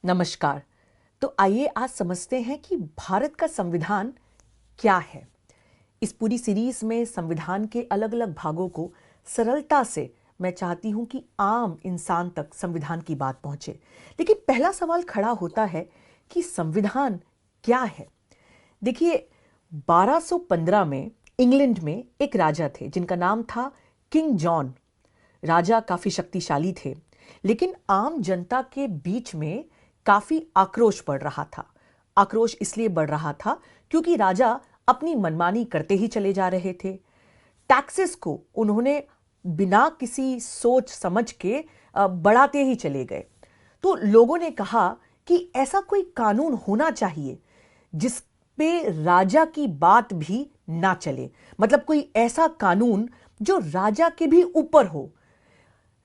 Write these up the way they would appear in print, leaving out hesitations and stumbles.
नमस्कार। तो आइए आज समझते हैं कि भारत का संविधान क्या है। इस पूरी सीरीज में संविधान के अलग अलग भागों को सरलता से मैं चाहती हूं कि आम इंसान तक संविधान की बात पहुंचे। लेकिन पहला सवाल खड़ा होता है कि संविधान क्या है। देखिए, 1215 में इंग्लैंड में एक राजा थे जिनका नाम था किंग जॉन। राजा काफी शक्तिशाली थे, लेकिन आम जनता के बीच में काफी आक्रोश बढ़ रहा था। आक्रोश इसलिए बढ़ रहा था क्योंकि राजा अपनी मनमानी करते ही चले जा रहे थे। टैक्सेस को उन्होंने बिना किसी सोच समझ के बढ़ाते ही चले गए। तो लोगों ने कहा कि ऐसा कोई कानून होना चाहिए जिस पे राजा की बात भी ना चले, मतलब कोई ऐसा कानून जो राजा के भी ऊपर हो।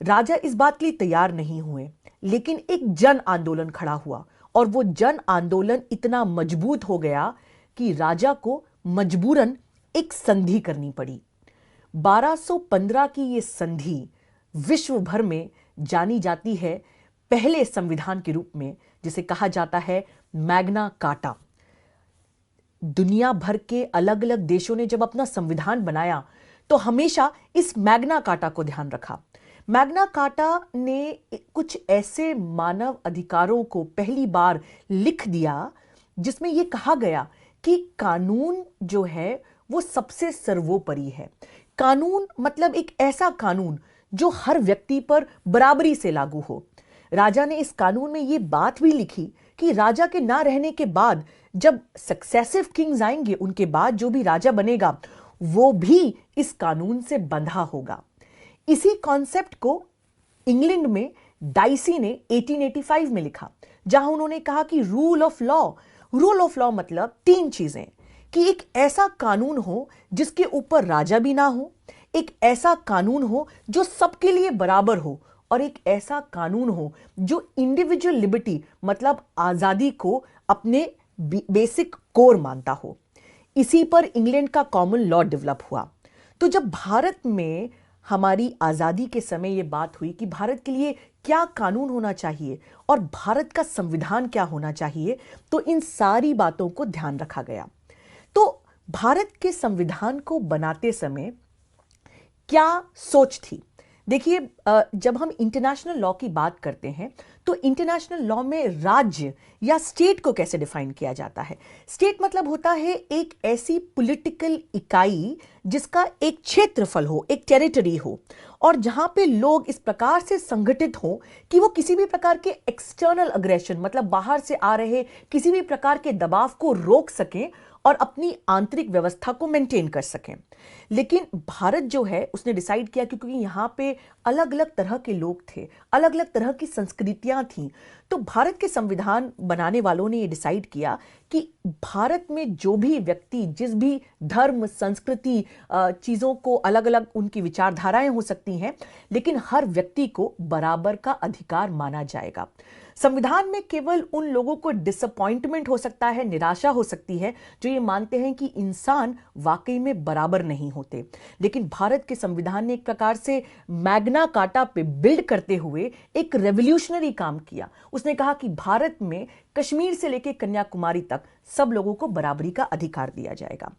राजा इस बात के लिए तैयार नहीं हुए, लेकिन एक जन आंदोलन खड़ा हुआ और वो जन आंदोलन इतना मजबूत हो गया कि राजा को मजबूरन एक संधि करनी पड़ी। 1215 की ये संधि विश्व भर में जानी जाती है पहले संविधान के रूप में, जिसे कहा जाता है मैग्ना कार्टा। दुनिया भर के अलग अलग देशों ने जब अपना संविधान बनाया तो हमेशा इस मैग्ना कार्टा को ध्यान रखा। मैग्ना कार्टा ने कुछ ऐसे मानव अधिकारों को पहली बार लिख दिया जिसमें यह कहा गया कि कानून जो है वो सबसे सर्वोपरि है। कानून मतलब एक ऐसा कानून जो हर व्यक्ति पर बराबरी से लागू हो। राजा ने इस कानून में यह बात भी लिखी कि राजा के ना रहने के बाद जब सक्सेसिव किंग्स आएंगे, उनके बाद जो भी राजा बनेगा वो भी इस कानून से बंधा होगा। इसी कॉन्सेप्ट को इंग्लैंड में डाइसी ने 1885 में लिखा, जहां उन्होंने कहा कि रूल ऑफ लॉ मतलब तीन चीजें, कि एक ऐसा कानून हो जिसके ऊपर राजा भी ना हो, एक ऐसा कानून हो जो सबके लिए बराबर हो, और एक ऐसा कानून हो जो इंडिविजुअल लिबर्टी मतलब आजादी को अपने बेसिक कोर मानता हो। इसी पर इंग्लैंड का कॉमन लॉ डेवलप हुआ। तो जब भारत में हमारी आजादी के समय यह बात हुई कि भारत के लिए क्या कानून होना चाहिए और भारत का संविधान क्या होना चाहिए, तो इन सारी बातों को ध्यान रखा गया। तो भारत के संविधान को बनाते समय क्या सोच थी? देखिए, जब हम इंटरनेशनल लॉ की बात करते हैं तो इंटरनेशनल लॉ में राज्य या स्टेट को कैसे डिफाइन किया जाता है। स्टेट मतलब होता है एक ऐसी पॉलिटिकल इकाई जिसका एक क्षेत्रफल हो, एक टेरिटरी हो, और जहां पे लोग इस प्रकार से संगठित हो कि वो किसी भी प्रकार के एक्सटर्नल अग्रेशन मतलब बाहर से आ रहे किसी भी प्रकार के दबाव को रोक सकें और अपनी आंतरिक व्यवस्था को मेंटेन कर सकें। लेकिन भारत जो है उसने डिसाइड किया, क्योंकि यहां पे अलग अलग तरह के लोग थे, अलग अलग तरह की संस्कृतियां थीं, तो भारत के संविधान बनाने वालों ने यह डिसाइड किया कि भारत में जो भी व्यक्ति जिस भी धर्म संस्कृति चीजों को, अलग अलग उनकी विचारधाराएं हो सकती हैं, लेकिन हर व्यक्ति को बराबर का अधिकार माना जाएगा। संविधान में केवल उन लोगों को डिसअपॉइंटमेंट हो सकता है, निराशा हो सकती है, जो ये मानते हैं कि इंसान वाकई में बराबर नहीं होते। लेकिन भारत के संविधान ने एक प्रकार से मैग्ना कार्टा पे बिल्ड करते हुए एक रेवोल्यूशनरी काम किया। उसने कहा कि भारत में कश्मीर से लेकर कन्याकुमारी तक सब लोगों को बराबरी का अधिकार दिया जाएगा।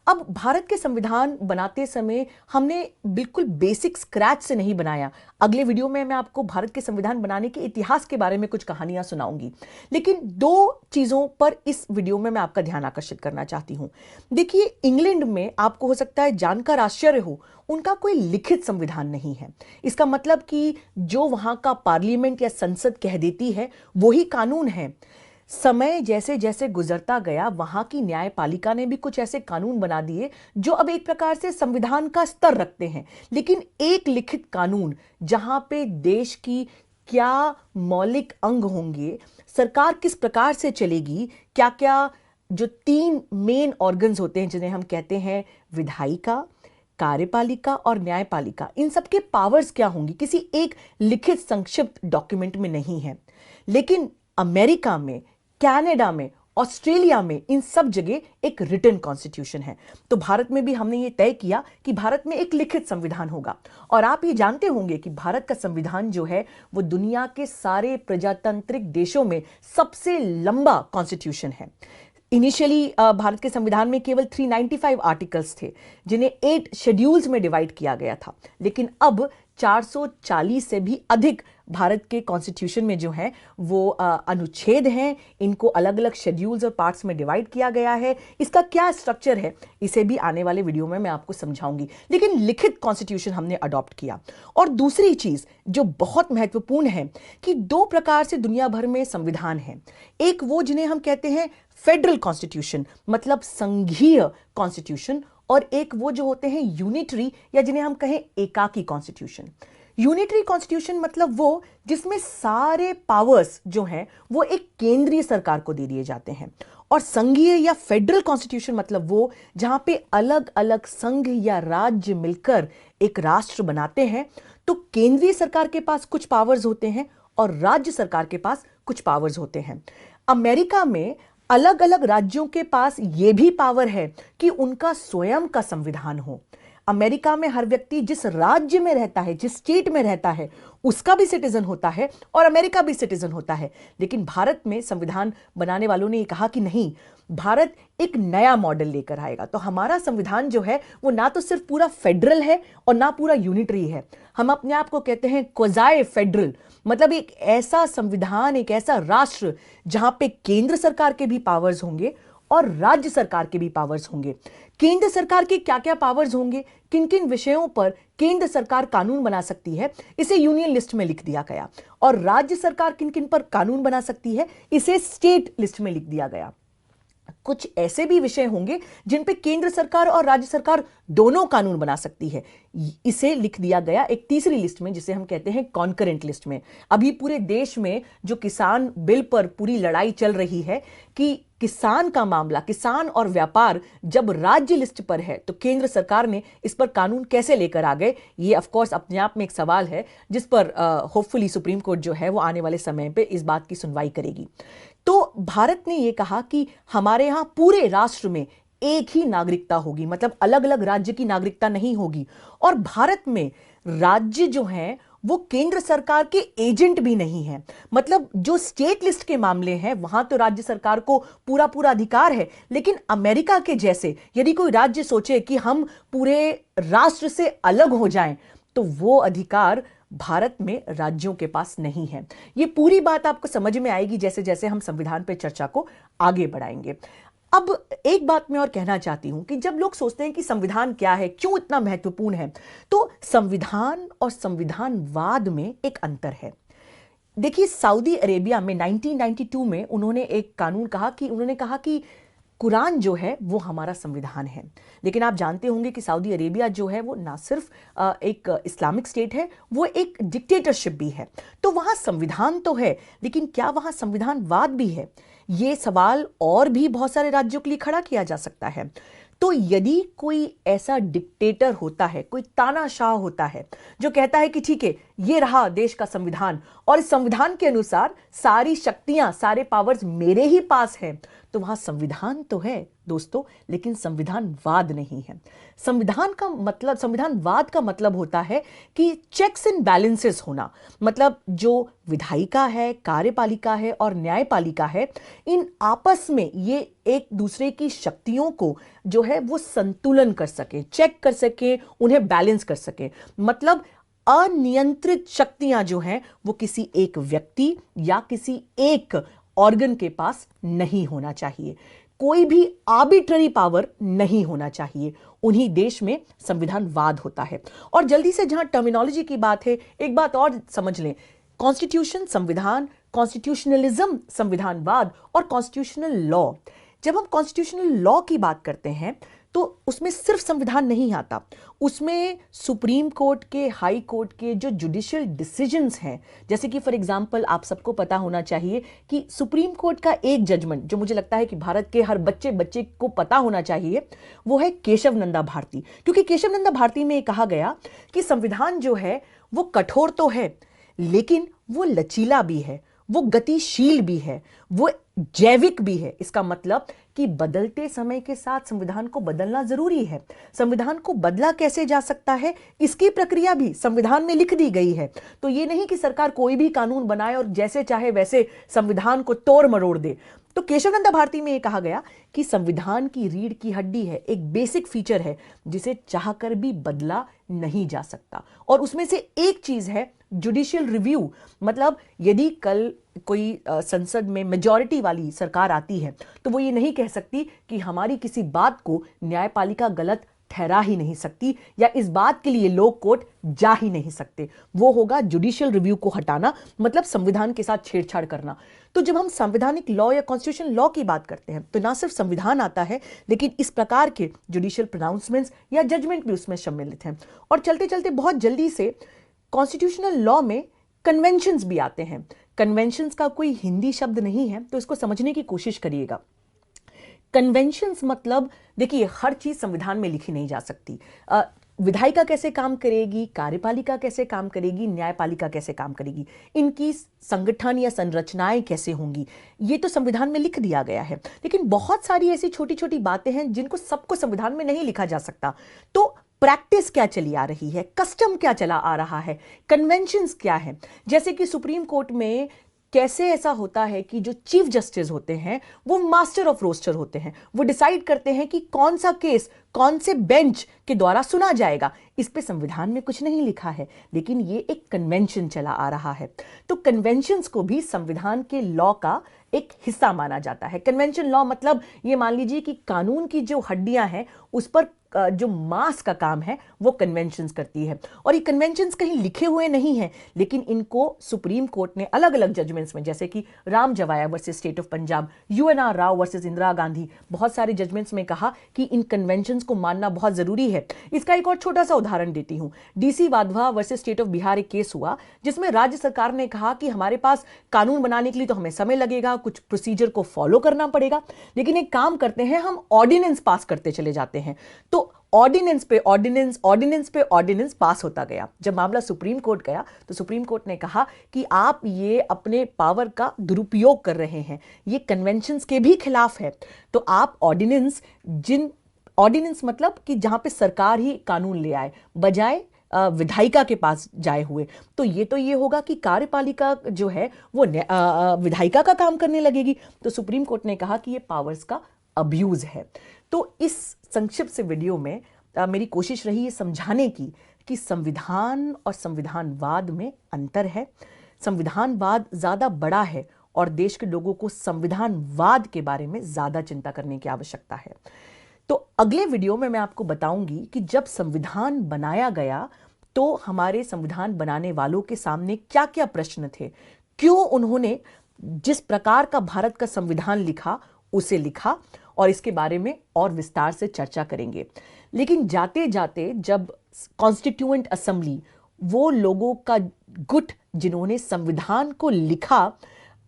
अब भारत के संविधान बनाते समय हमने बिल्कुल बेसिक स्क्रैच से नहीं बनाया। अगले वीडियो में मैं आपको भारत के संविधान बनाने के इतिहास के बारे में कुछ कहानियां सुनाऊंगी, लेकिन दो चीजों पर इस वीडियो में मैं आपका ध्यान आकर्षित करना चाहती हूं। देखिए, इंग्लैंड में आपको हो सकता है जानकर आश्चर्य हो, उनका कोई लिखित संविधान नहीं है। इसका मतलब कि जो वहां का पार्लियामेंट या संसद कह देती है वही कानून है। समय जैसे जैसे गुजरता गया, वहां की न्यायपालिका ने भी कुछ ऐसे कानून बना दिए जो अब एक प्रकार से संविधान का स्तर रखते हैं, लेकिन एक लिखित कानून जहां पे देश की क्या मौलिक अंग होंगे, सरकार किस प्रकार से चलेगी, क्या क्या जो तीन मेन ऑर्गन्स होते हैं जिन्हें हम कहते हैं विधायिका, कार्यपालिका और न्यायपालिका, इन सबके पावर्स क्या होंगी, किसी एक लिखित संक्षिप्त डॉक्यूमेंट में नहीं है। लेकिन अमेरिका में, कनाडा में ऑस्ट्रेलिया में, इन सब जगह एक रिटन कॉन्स्टिट्यूशन है। तो भारत में भी हमने ये तय किया कि भारत में एक लिखित संविधान होगा। और आप ये जानते होंगे कि भारत का संविधान जो है वो दुनिया के सारे प्रजातांत्रिक देशों में सबसे लंबा कॉन्स्टिट्यूशन है। इनिशियली भारत के संविधान में केवल 395 आर्टिकल्स थे, जिन्हें 8 शेड्यूल्स में डिवाइड किया गया था। लेकिन अब 440 से भी अधिक भारत के कॉन्स्टिट्यूशन में जो है वो अनुच्छेद हैं। इनको अलग अलग शेड्यूल्स और पार्ट्स में डिवाइड किया गया है। इसका क्या स्ट्रक्चर है, इसे भी आने वाले वीडियो में मैं आपको समझाऊंगी। लेकिन लिखित कॉन्स्टिट्यूशन हमने अडॉप्ट किया। और दूसरी चीज जो बहुत महत्वपूर्ण है कि 2 प्रकार से दुनिया भर में संविधान है। एक वो जिन्हें हम कहते हैं फेडरल कॉन्स्टिट्यूशन, मतलब संघीय कॉन्स्टिट्यूशन, और एक वो जो होते हैं यूनिटरी, या जिन्हें हम कहें एकाकी कॉन्स्टिट्यूशन। यूनिटरी कॉन्स्टिट्यूशन मतलब वो जिसमें सारे पावर्स जो हैं वो एक केंद्रीय सरकार को दे दिए जाते हैं। और संघीय या फेडरल कॉन्स्टिट्यूशन मतलब वो जहां पे अलग अलग संघ या राज्य मिलकर एक राष्ट्र बनाते हैं। तो केंद्रीय सरकार के पास कुछ पावर्स होते हैं और राज्य सरकार के पास कुछ पावर्स होते हैं। अमेरिका में अलग अलग राज्यों के पास यह भी पावर है कि उनका स्वयं का संविधान हो। अमेरिका में हर व्यक्ति जिस राज्य में रहता है, जिस स्टेट में रहता है, उसका भी सिटीजन होता है और अमेरिका भी सिटीजन होता है। लेकिन भारत में संविधान बनाने वालों ने कहा कि नहीं, भारत एक नया मॉडल लेकर आएगा। तो हमारा संविधान जो है वो ना तो सिर्फ पूरा फेडरल है और ना पूरा यूनिटरी है। हम अपने आप को कहते हैं क्वाज़ाई फेडरल, मतलब एक ऐसा संविधान, एक ऐसा राष्ट्र जहां पे केंद्र सरकार के भी पावर्स होंगे और राज्य सरकार के भी पावर्स होंगे। केंद्र सरकार के क्या क्या पावर्स होंगे, किन किन विषयों पर केंद्र सरकार कानून बना सकती है, इसे यूनियन लिस्ट में लिख दिया गया। और राज्य सरकार किन किन पर कानून बना सकती है, इसे स्टेट लिस्ट में लिख दिया गया। कुछ ऐसे भी विषय होंगे जिन पे केंद्र सरकार और राज्य सरकार दोनों कानून बना सकती है, इसे लिख दिया गया एक तीसरी लिस्ट में, जिसे हम कहते हैं कॉन्करेंट लिस्ट में। अभी पूरे देश में जो किसान बिल पर पूरी लड़ाई चल रही है कि किसान का मामला, किसान और व्यापार जब राज्य लिस्ट पर है तो केंद्र सरकार ने इस पर कानून कैसे लेकर आ गए, ये ऑफ कोर्स अपने आप में एक सवाल है जिस पर होपफुली सुप्रीम कोर्ट जो है वो आने वाले समय पे इस बात की सुनवाई करेगी। तो भारत ने यह कहा कि हमारे यहां पूरे राष्ट्र में एक ही नागरिकता होगी, मतलब अलग अलग राज्य की नागरिकता नहीं होगी। और भारत में राज्य जो हैं वो केंद्र सरकार के एजेंट भी नहीं है। मतलब जो स्टेट लिस्ट के मामले हैं वहां तो राज्य सरकार को पूरा पूरा अधिकार है, लेकिन अमेरिका के जैसे यदि कोई राज्य सोचे कि हम पूरे राष्ट्र से अलग हो जाएं तो वो अधिकार भारत में राज्यों के पास नहीं है। ये पूरी बात आपको समझ में आएगी जैसे जैसे हम संविधान पर चर्चा को आगे बढ़ाएंगे। अब एक बात मैं और कहना चाहती हूं कि जब लोग सोचते हैं कि संविधान क्या है, क्यों इतना महत्वपूर्ण है, तो संविधान और संविधानवाद में एक अंतर है। देखिए, सऊदी अरेबिया में 1992 में उन्होंने एक कानून उन्होंने कहा कि कुरान जो है वो हमारा संविधान है। लेकिन आप जानते होंगे कि सऊदी अरेबिया जो है वो ना सिर्फ एक इस्लामिक स्टेट है, वो एक डिक्टेटरशिप भी है। तो वहां संविधान तो है, लेकिन क्या वहां संविधानवाद भी है? ये सवाल और भी बहुत सारे राज्यों के लिए खड़ा किया जा सकता है। तो यदि कोई ऐसा डिक्टेटर होता है, कोई तानाशाह होता है जो कहता है कि ठीक है, ये रहा देश का संविधान और इस संविधान के अनुसार सारी शक्तियां, सारे पावर्स मेरे ही पास हैं, तो वहां संविधान तो है दोस्तों, लेकिन संविधानवाद नहीं है। संविधानवाद का मतलब होता है कि चेक्स एंड बैलेंसेस होना। मतलब जो विधायिका है, कार्यपालिका है और न्यायपालिका है, इन आपस में ये एक दूसरे की शक्तियों को जो है वो संतुलन कर सके, चेक कर सके, उन्हें बैलेंस कर सके। मतलब अनियंत्रित शक्तियां जो हैं वो किसी एक व्यक्ति या किसी एक ऑर्गन के पास नहीं होना चाहिए। कोई भी आर्बिट्ररी पावर नहीं होना चाहिए। उन्हीं देश में संविधानवाद होता है। और जल्दी से जहां टर्मिनोलॉजी की बात है, एक बात और समझ लें, कॉन्स्टिट्यूशन संविधान, कॉन्स्टिट्यूशनलिज्म संविधानवाद और कॉन्स्टिट्यूशनल लॉ। जब हम कॉन्स्टिट्यूशनल लॉ की बात करते हैं तो उसमें सिर्फ संविधान नहीं आता, उसमें सुप्रीम कोर्ट के, हाई कोर्ट के जो जुडिशियल डिसीजंस हैं, जैसे कि फॉर एग्जांपल आप सबको पता होना चाहिए कि सुप्रीम कोर्ट का एक जजमेंट जो मुझे लगता है कि भारत के हर बच्चे को पता होना चाहिए, वो है केशव नंदा भारती। क्योंकि केशव नंदा भारती में कहा गया कि संविधान जो है वो कठोर तो है, लेकिन वो लचीला भी है, वो गतिशील भी है, वो जैविक भी है। इसका मतलब कि बदलते समय के साथ संविधान को बदलना जरूरी है। संविधान को बदला कैसे जा सकता है, इसकी प्रक्रिया भी संविधान में लिख दी गई है। तो ये नहीं कि सरकार कोई भी कानून बनाए और जैसे चाहे वैसे संविधान को तोड़ मरोड़ दे। तो केशवनंदा भारती में यह कहा गया कि संविधान की रीढ़ की हड्डी है, एक बेसिक फीचर है जिसे चाहकर भी बदला नहीं जा सकता। और उसमें से एक चीज है जुडिशियल रिव्यू। मतलब यदि कल कोई संसद में मेजॉरिटी वाली सरकार आती है तो वो ये नहीं कह सकती कि हमारी किसी बात को न्यायपालिका गलत ठहरा ही नहीं सकती या इस बात के लिए लोग कोर्ट जा ही नहीं सकते। वो होगा जुडिशियल रिव्यू को हटाना, मतलब संविधान के साथ छेड़छाड़ करना। तो जब हम संवैधानिक लॉ या कॉन्स्टिट्यूशन लॉ की बात करते हैं तो ना सिर्फ संविधान आता है, लेकिन इस प्रकार के जुडिशियल प्रोनाउंसमेंट्स या जजमेंट भी उसमें सम्मिलित हैं। और चलते चलते बहुत जल्दी से कॉन्स्टिट्यूशनल लॉ में कन्वेंशंस भी आते हैं। कन्वेंशंस का कोई हिंदी शब्द नहीं है, तो इसको समझने की कोशिश करिएगा। कन्वेंशंस मतलब, देखिए, हर चीज संविधान में लिखी नहीं जा सकती। विधायिका कैसे काम करेगी, कार्यपालिका कैसे काम करेगी, न्यायपालिका कैसे काम करेगी, इनकी संगठन या संरचनाएं कैसे होंगी, ये तो संविधान में लिख दिया गया है। लेकिन बहुत सारी ऐसी छोटी छोटी बातें हैं जिनको सबको संविधान में नहीं लिखा जा सकता। तो प्रैक्टिस क्या चली आ रही है, कस्टम क्या चला आ रहा है, कन्वेंशंस क्या है। जैसे कि सुप्रीम कोर्ट में कैसे ऐसा होता है कि जो चीफ जस्टिस होते हैं वो मास्टर ऑफ रोस्टर होते हैं, वो डिसाइड करते हैं कि कौन सा केस कौन से बेंच के द्वारा सुना जाएगा। इस पे संविधान में कुछ नहीं लिखा है, लेकिन ये एक कन्वेंशन चला आ रहा है। तो कन्वेंशंस को भी संविधान के लॉ का एक हिस्सा माना जाता है। कन्वेंशन लॉ मतलब ये मान लीजिए कि कानून की जो हड्डियां हैं उस पर जो मास का काम है वो कन्वेंशंस करती है। और ये कन्वेंशंस कहीं लिखे हुए नहीं हैं, लेकिन इनको सुप्रीम कोर्ट ने अलग अलग जजमेंट्स में, जैसे कि Ram Jawaya versus state of Punjab, UNR Rao versus Indira Gandhi, बहुत सारे जजमेंट्स में कहा कि इन कन्वेंशंस को मानना बहुत जरूरी है। इसका एक और छोटा सा उदाहरण देती हूं। DC Wadhwa versus state of Bihar एक केस हुआ जिसमें राज्य सरकार ने कहा कि हमारे पास कानून बनाने के लिए तो हमें समय लगेगा, कुछ प्रोसीजर को फॉलो करना पड़ेगा, लेकिन एक काम करते हैं, हम ऑर्डिनेंस पास करते चले जाते हैं। तो ऑर्डिनेंस पे ऑर्डिनेंस, ऑर्डिनेंस पे ऑर्डिनेंस पास होता गया। जब मामला सुप्रीम कोर्ट गया तो सुप्रीम कोर्ट ने कहा कि आप ये अपने पावर का दुरुपयोग कर रहे हैं, ये कन्वेंशंस के भी खिलाफ है। तो आप ऑर्डिनेंस, ऑर्डिनेंस मतलब कि जहां पे सरकार ही कानून ले आए बजाय विधायिका के पास जाए हुए, तो ये होगा कि कार्यपालिका जो है वो विधायिका का काम करने लगेगी। तो सुप्रीम कोर्ट ने कहा कि ये पावर्स का अब्यूज है। तो इस संक्षिप्त से वीडियो में मेरी कोशिश रही है समझाने की कि संविधान और संविधानवाद में अंतर है। संविधानवाद ज्यादा बड़ा है और देश के लोगों को संविधानवाद के बारे में ज्यादा चिंता करने की आवश्यकता है। तो अगले वीडियो में मैं आपको बताऊंगी कि जब संविधान बनाया गया तो हमारे संविधान बनाने वालों के सामने क्या क्या प्रश्न थे, क्यों उन्होंने जिस प्रकार का भारत का संविधान लिखा उसे लिखा, और इसके बारे में और विस्तार से चर्चा करेंगे। लेकिन जाते जाते जब कॉन्स्टिट्यूएंट असेंबली, वो लोगों का गुट जिन्होंने संविधान को लिखा,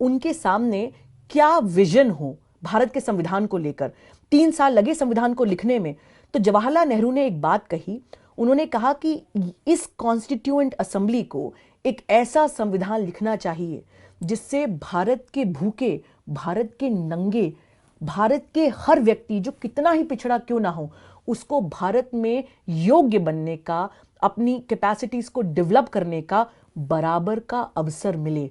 उनके सामने क्या विजन हो भारत के संविधान को लेकर, 3 साल लगे संविधान को लिखने में, तो जवाहरलाल नेहरू ने एक बात कही। उन्होंने कहा कि इस कॉन्स्टिट्यूएंट असेंबली को एक ऐसा संविधान लिखना चाहिए जिससे भारत के भूखे, भारत के नंगे, भारत के हर व्यक्ति जो कितना ही पिछड़ा क्यों ना हो, उसको भारत में योग्य बनने का, अपनी कैपेसिटीज को डेवलप करने का बराबर का अवसर मिले।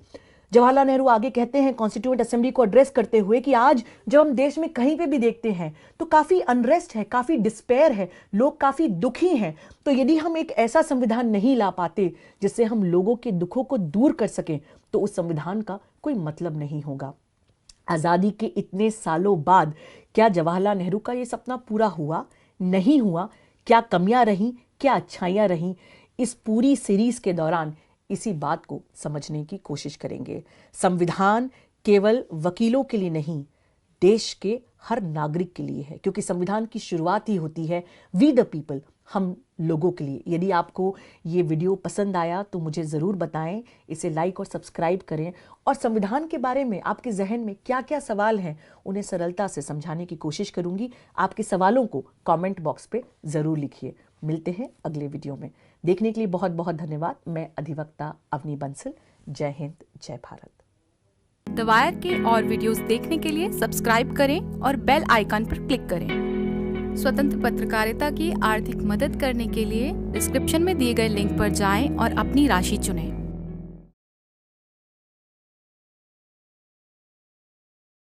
जवाहरलाल नेहरू आगे कहते हैं कॉन्स्टिट्यूएंट असेंबली को एड्रेस करते हुए कि आज जब हम देश में कहीं पे भी देखते हैं तो काफी अनरेस्ट है, काफी डिस्पेयर है, लोग काफी दुखी हैं। तो यदि हम एक ऐसा संविधान नहीं ला पाते जिससे हम लोगों के दुखों को दूर कर सकें, तो उस संविधान का कोई मतलब नहीं होगा। आजादी के इतने सालों बाद क्या जवाहरलाल नेहरू का यह सपना पूरा हुआ? नहीं हुआ। क्या कमियां रहीं, क्या अच्छाइयां रहीं? इस पूरी सीरीज के दौरान इसी बात को समझने की कोशिश करेंगे। संविधान केवल वकीलों के लिए नहीं, देश के हर नागरिक के लिए है, क्योंकि संविधान की शुरुआत ही होती है वी द पीपल, हम लोगों के लिए। यदि आपको ये वीडियो पसंद आया तो मुझे ज़रूर बताएं, इसे लाइक और सब्सक्राइब करें, और संविधान के बारे में आपके जहन में क्या क्या सवाल हैं उन्हें सरलता से समझाने की कोशिश करूंगी। आपके सवालों को कमेंट बॉक्स पे ज़रूर लिखिए। मिलते हैं अगले वीडियो में। देखने के लिए बहुत बहुत धन्यवाद। मैं अधिवक्ता अवनी बंसल। जय हिंद, जय भारत। द वायर के और वीडियोस देखने के लिए सब्सक्राइब करें और बेल आइकन पर क्लिक करें। स्वतंत्र पत्रकारिता की आर्थिक मदद करने के लिए डिस्क्रिप्शन में दिए गए लिंक पर जाएं और अपनी राशि चुनें।